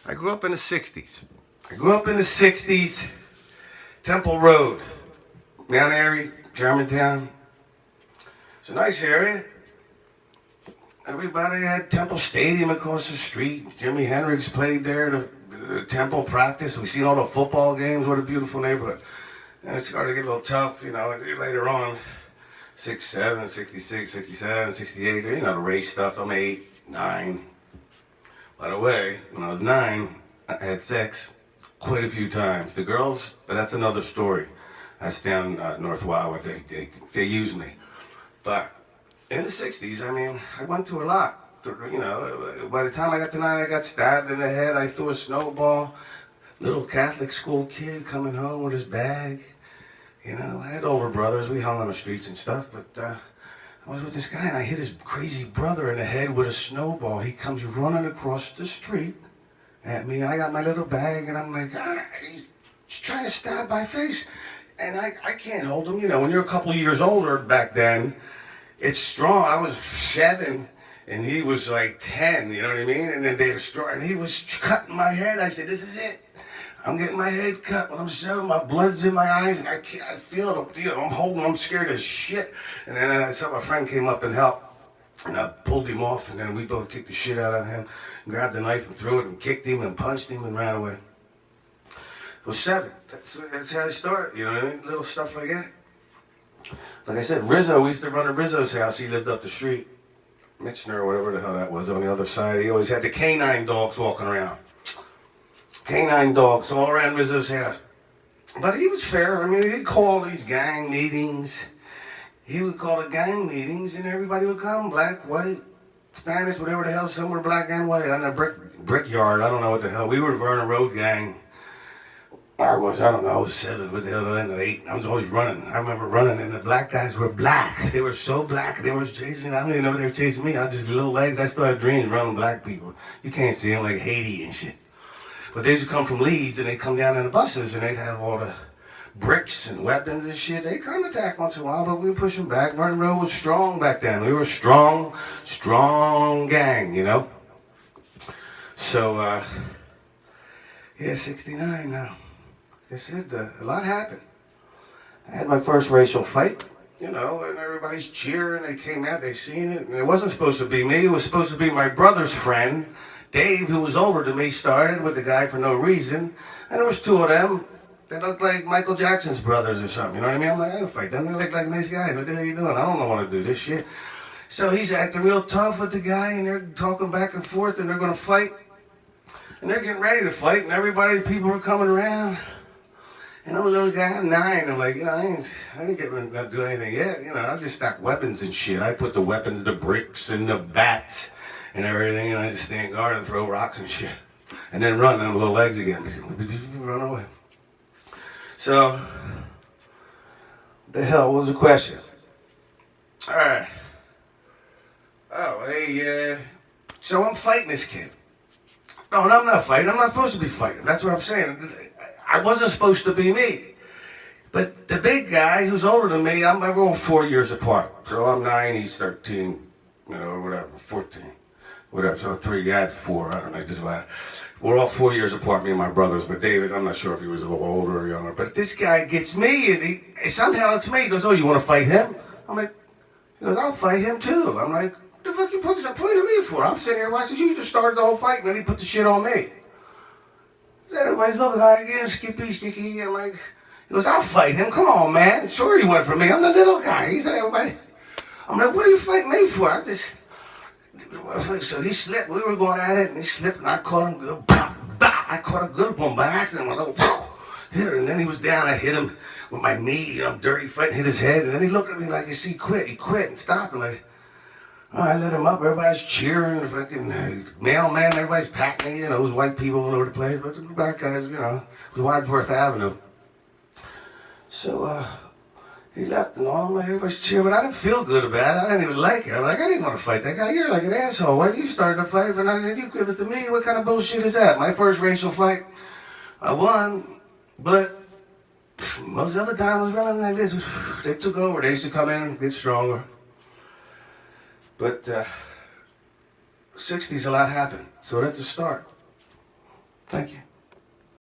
I grew up in the 60s. Temple Road, Mount Airy, Germantown. It's a nice area. Everybody had Temple Stadium across the street. Jimi Hendrix played there. The Temple practice. We seen all the football games. What a beautiful neighborhood. And it started to get a little tough, later on. 67, 66, 67, 68, the race stuff. I'm 8, 9. By the way, when I was 9, I had sex quite a few times. The girls, but that's another story. That's down North Wildwood. They used me. But in the 60s, I went through a lot. By the time I got to 9, I got stabbed in the head. I threw a snowball. Little Catholic school kid coming home with his bag. I had older brothers. We hung on the streets and stuff. But I was with this guy, and I hit his crazy brother in the head with a snowball. He comes running across the street at me, and I got my little bag, and I'm like, he's trying to stab my face. And I can't hold him. When you're a couple of years older back then, it's strong. I was 7, and he was like 10, you know what I mean? And then they were strong, and he was cutting my head. I said, this is it. I'm getting my head cut when I'm 7. My blood's in my eyes, and I feel it. I'm scared as shit. And then I saw my friend came up and helped, and I pulled him off, and then we both kicked the shit out of him, grabbed the knife and threw it, and kicked him and punched him and ran away. I was 7. That's how I started, you know what I mean? Little stuff like that. Like I said, Rizzo, we used to run to Rizzo's house. He lived up the street. Mitchner or whatever the hell that was on the other side. He always had the canine dogs walking around. Canine dogs all around Rizzo's house. But he was fair. He'd call these gang meetings. He would call the gang meetings, and everybody would come. Black, white, Spanish, whatever the hell. Some were black and white. On a brickyard. I don't know what the hell. We were the Vernon Road gang. I was 7. What the hell? I was 8. I was always running. I remember running, and the black guys were black. They were so black. They were chasing. I don't even know if they were chasing me. I just little legs. I still had dreams running black people. You can't see them like Haiti and shit. But they used to come from Leeds, and they'd come down in the buses, and they'd have all the bricks and weapons and shit. They'd come attack once in a while, but we would push them back. Vernon Road was strong back then. We were a strong gang, So, 69 now. Like I said, a lot happened. I had my first racial fight, and everybody's cheering. They came out, they seen it, and it wasn't supposed to be me. It was supposed to be my brother's friend, Dave, who was older than me, started with the guy for no reason. And there was 2 of them. They looked like Michael Jackson's brothers or something, you know what I mean? I'm like, I don't fight them. They look like nice guys. What the hell are you doing? I don't know how to do this shit. So he's acting real tough with the guy, and they're talking back and forth, and they're going to fight. And they're getting ready to fight, and people are coming around. And I'm a little guy, I'm 9. I'm like, I didn't get to do anything yet. I just stack weapons and shit. I put the weapons, the bricks, and the bats, and everything, and I just stand guard and throw rocks and shit. And then run on little legs again. Run away. So, the hell, what was the question? All right. Oh, hey, so I'm fighting this kid. No, I'm not fighting. I'm not supposed to be fighting. That's what I'm saying. I wasn't supposed to be me. But the big guy who's older than me, we're all 4 years apart. So I'm 9, he's 13, or whatever, 14. Whatever, so 3, I had 4, I don't know, just about. We're all 4 years apart, me and my brothers, but David, I'm not sure if he was a little older or younger, but this guy gets me, and somehow it's me. He goes, oh, you want to fight him? I'm like, he goes, I'll fight him too. I'm like, what the fuck you pointing at me for? I'm sitting here watching, you just started the whole fight, and then he put the shit on me. So everybody's looking like, Skippy. I'm like, he goes, I'll fight him, come on, man. Sure he went for me, I'm the little guy. He said, everybody, I'm like, what do you fight me for? So he slipped. We were going at it, and he slipped, and I caught him good. I caught a good one by accident. Hit her, and then he was down. I hit him with my knee. Dirty fight, hit his head, and then he looked at me like, he quit. He quit and stopped. I'm like, oh, I let him up. Everybody's cheering. Fucking mailman. Everybody's patting me. It was white people all over the place, but the black guys, it was Wadsworth Avenue. So, he left and all, everybody's cheering, but I didn't feel good about it. I didn't even like it. I'm like, I didn't want to fight that guy. You're like an asshole. Why you started a fight for nothing? You give it to me? What kind of bullshit is that? My first racial fight, I won, but most of the other time I was running like this. They took over. They used to come in and get stronger. But 60s, a lot happened. So that's the start. Thank you.